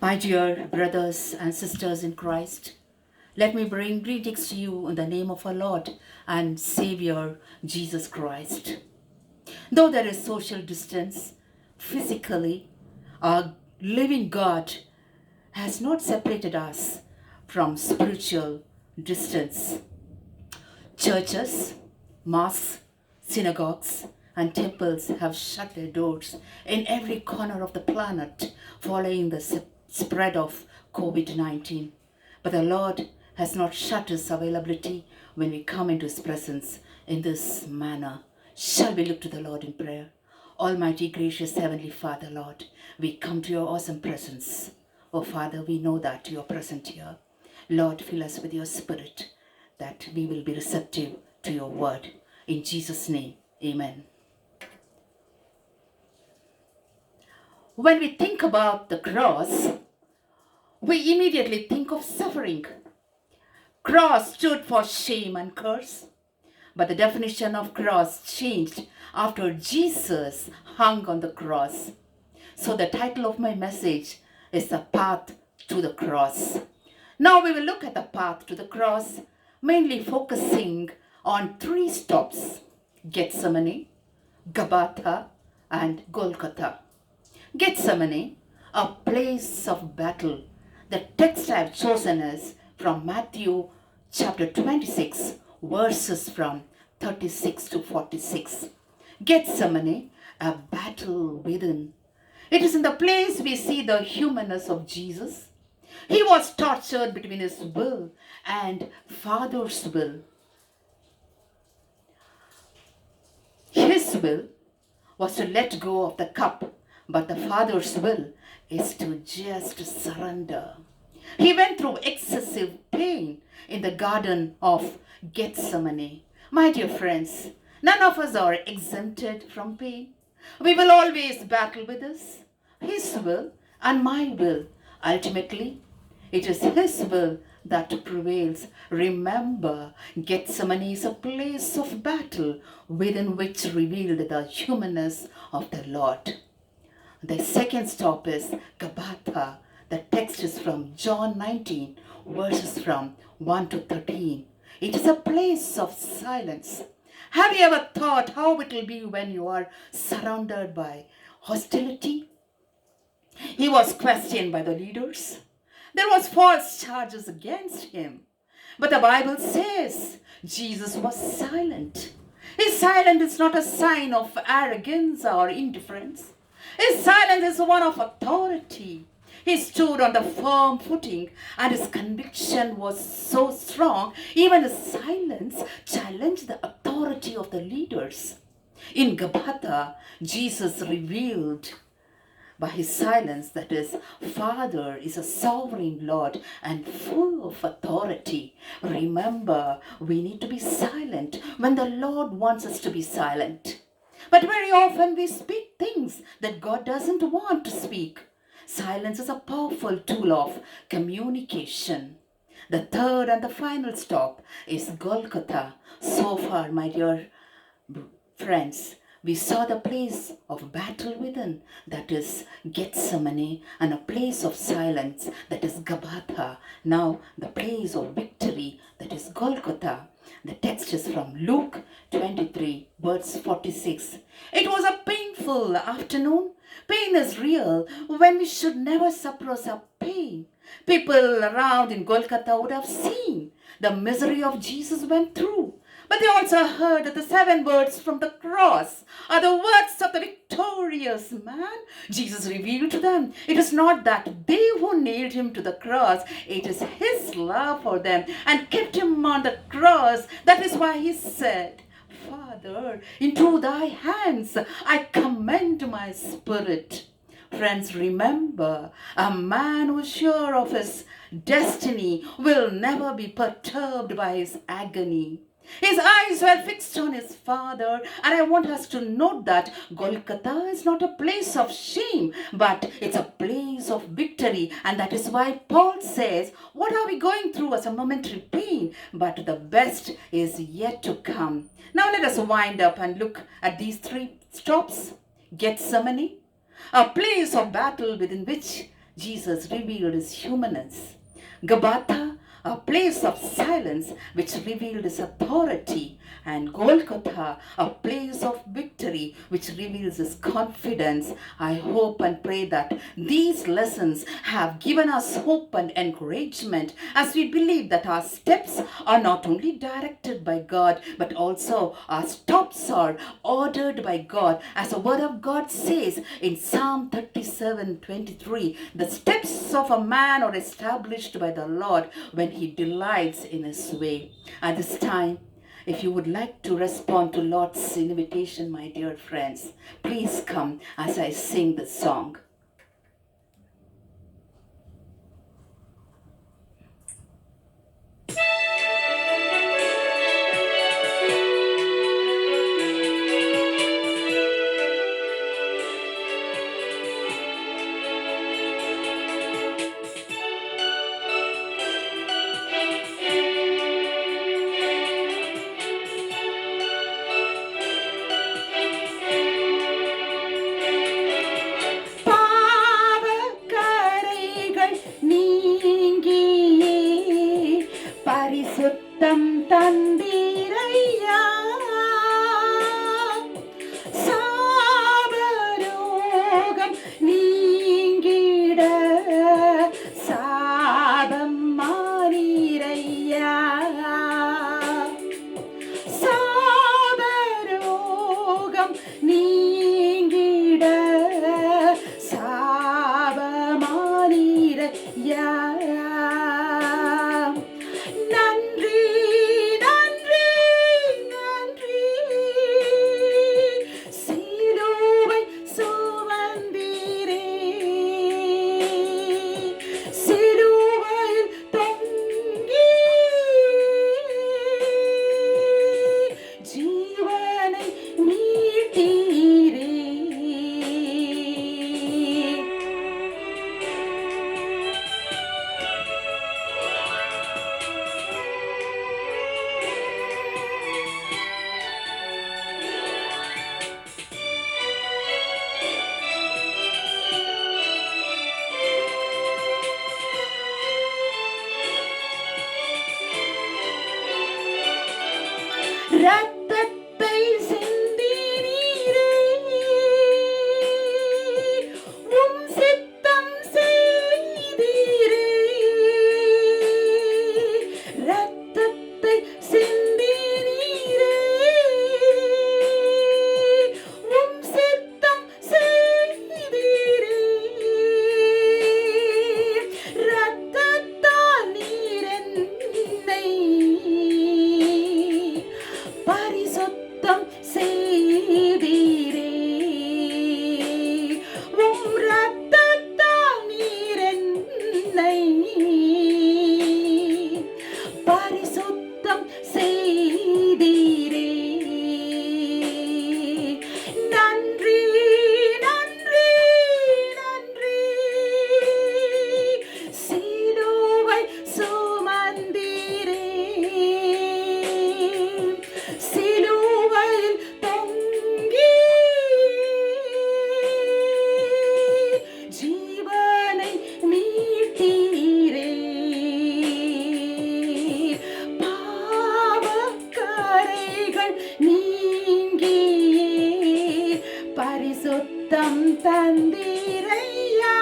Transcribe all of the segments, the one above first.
My dear brothers and sisters in Christ, let me bring greetings to you in the name of our Lord and Savior Jesus Christ. Though there is social distance, physically, our living God has not separated us from spiritual distance. Churches, mosques, synagogues, and temples have shut their doors in every corner of the planet following the spread of COVID 19. But the Lord has not shut his availability when we come into his presence in this manner. Shall we look to the Lord in prayer? Almighty, gracious Heavenly Father, Lord, we come to your awesome presence. Oh Father, we know that you are present here. Lord, fill us with your spirit that we will be receptive to your word. In Jesus' name, amen. When we think about the cross, we immediately think of suffering. Cross stood for shame and curse, but the definition of cross changed after Jesus hung on the cross. So the title of my message is The Path to the Cross. Now we will look at the path to the cross, mainly focusing on three stops: Gethsemane, Gabbatha, and Golgotha. Gethsemane, a place of battle. The text I have chosen is from Matthew chapter 26, verses from 36 to 46. Gethsemane, a battle within. It is in the place we see the humanness of Jesus. He was tortured between his will and Father's will. His will was to let go of the cup, but the Father's will is to just surrender. He went through excessive pain in the Garden of Gethsemane. My dear friends, none of us are exempted from pain. We will always battle with this, his will and my will. Ultimately, it is his will that prevails. Remember, Gethsemane is a place of battle within which revealed the humanness of the Lord. The second stop is Gabbatha. The text is from John 19, verses from 1 to 13. It is a place of silence. Have you ever thought how it will be when you are surrounded by hostility? He was questioned by the leaders. There was false charges against him. But the Bible says Jesus was silent. His silence is not a sign of arrogance or indifference. His silence is one of authority. He stood on the firm footing, and his conviction was so strong, even his silence challenged the authority of the leaders. In Gabbatha, Jesus revealed by his silence that his Father is a sovereign Lord and full of authority. Remember, we need to be silent when the Lord wants us to be silent. But very often we speak things that God doesn't want to speak. Silence is a powerful tool of communication. The third and the final stop is Golgotha. So far, my dear friends, we saw the place of battle within, that is Gethsemane, and a place of silence, that is Gabbatha. Now, the place of victory, that is Golgotha. The text is from Luke 23, verse 46. It was a painful afternoon. Pain is real when we should never suppress our pain. People around in Golgotha would have seen the misery of Jesus went through. But they also heard that the 7 words from the cross are the words of the victorious man. Jesus revealed to them, it is not that they who nailed him to the cross, it is his love for them and kept him on the cross. That is why he said, Father, into thy hands I commend my spirit. Friends, remember, a man who is sure of his destiny will never be perturbed by his agony. His eyes were fixed on his Father, and I want us to note that Golgotha is not a place of shame, but it's a place of victory. And that is why Paul says, what are we going through as a momentary pain? But the best is yet to come. Now let us wind up and look at these 3 stops. Gethsemane, a place of battle within which Jesus revealed his humanness. Gabbatha, a place of silence which revealed his authority, and Golgotha, a place of victory which reveals his confidence. I hope and pray that these lessons have given us hope and encouragement as we believe that our steps are not only directed by God but also our stops are ordered by God. As the word of God says in Psalm 37:23, the steps of a man are established by the Lord when he delights in his way. At this time, if you would like to respond to Lord's invitation, my dear friends, please come as I sing the song. பரிசுத்தம் தந்தீரையா சாபரோகம் நீங்கிட சாபம் மாறீரையா சாபரோகம் நீங்கிட சாபமானீரையா ரத்தத்தை சிந்தினீரே உம் சித்தம் செய்தீரே ரத்தத்தை சிந்தினீரே உம் சித்தம் செய்தீரே ரத்தத்தால் நீர் என்னை பரிசுத்தம் செய்தீரே உம் ரத்தத்தால் நீர் என்னை பரிசுத்தம் செய்தீரே நன்றி நன்றி நன்றி சிலுவை சுமந்தீரே சிலுவையில் தொங்கி ஜீவனை மீட்டீரே பாவக்கரைகள் நீங்கி பரிசுத்தம் தந்தீரையா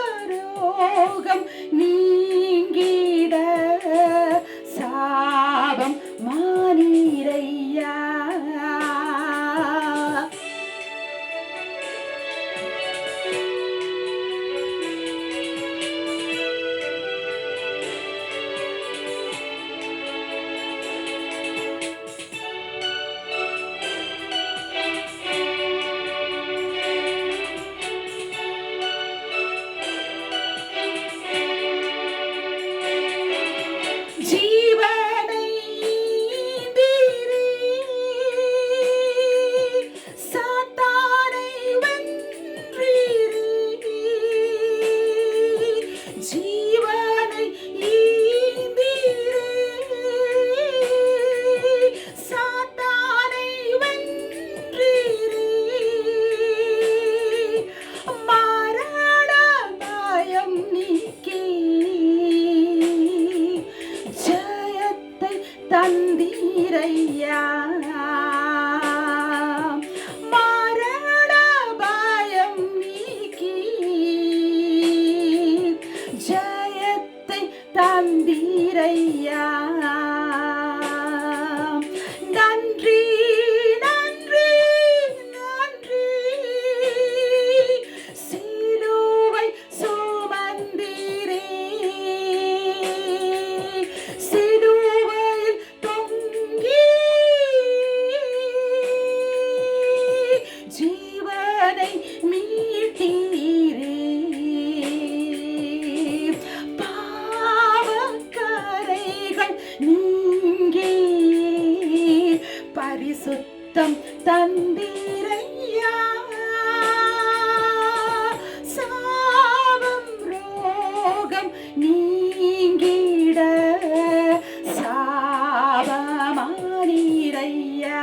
சாபரோகம் நீங்கிட சாபம் மாறீரையா தந்தீரையா சாபம் ரோகம் நீங்கிட சாபமானீரையா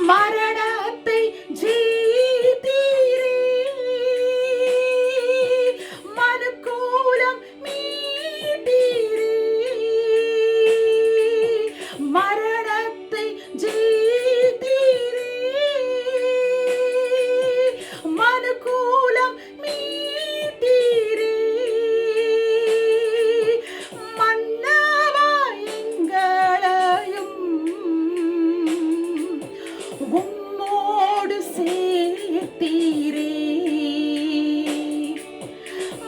மரணத்தை ஜெயித்தீரே மனுக்கூலம் மீட்டீரே மரணத்தை ஜெயித்தீரே மனுக்கூலம் மீட்டீரே மன்னவா எங்களையும் உம்மோடு சேர்த்தீரே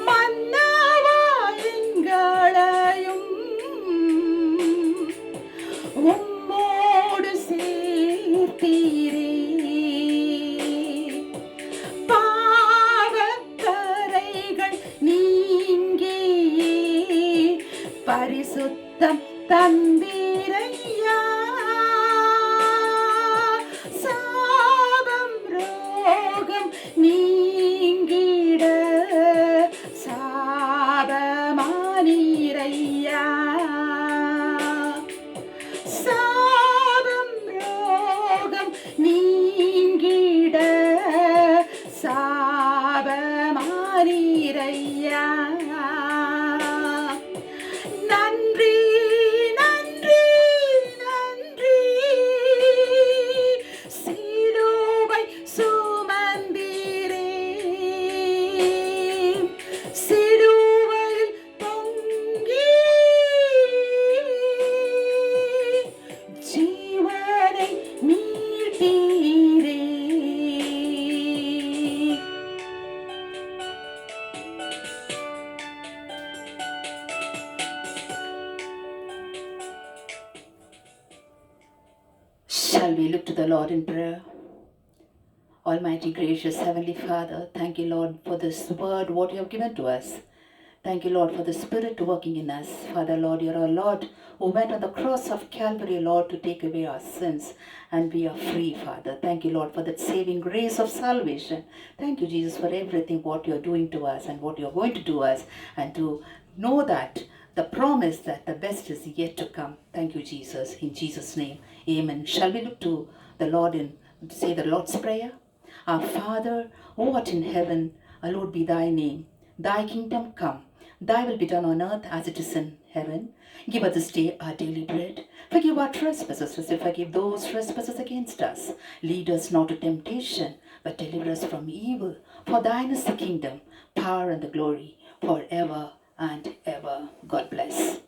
மன்னவா எங்களையும் உம்மோடு சேர்த்தீரே பாவக்கரைகள் நீங்கியே பரிசுத்தம் தந்தீரையா சாபம் ரோகம் நீங்கிட சாபமானீரையா சாபம் ரோகம் நீங்கிட சாபமானீரையா நன்றி நன்றி நன்றி சிலுவை சுமந்தீரே சிலுவையில் தொங்கி ஜீவனை மீட்டீரே Shall we look to the Lord in prayer? Almighty, gracious Heavenly Father, thank you, Lord, for this word, what you have given to us. Thank you, Lord, for the Spirit working in us. Father, Lord, you're our Lord who went on the cross of Calvary, Lord, to take away our sins, and we are free, Father. Thank you, Lord, for that saving grace of salvation. Thank you, Jesus, for everything, what you're doing to us and what you're going to do us, and to know that the promise that the best is yet to come. Thank you, Jesus. In Jesus' name, amen. Shall we look to the Lord and say the Lord's Prayer? Our Father, who art in heaven, hallowed be thy name. Thy kingdom come. Thy will be done on earth as it is in heaven. Give us this day our daily bread. Forgive our trespasses as we forgive those trespassers against us. Lead us not to temptation, but deliver us from evil. For thine is the kingdom, power, and the glory, forever and ever. God bless.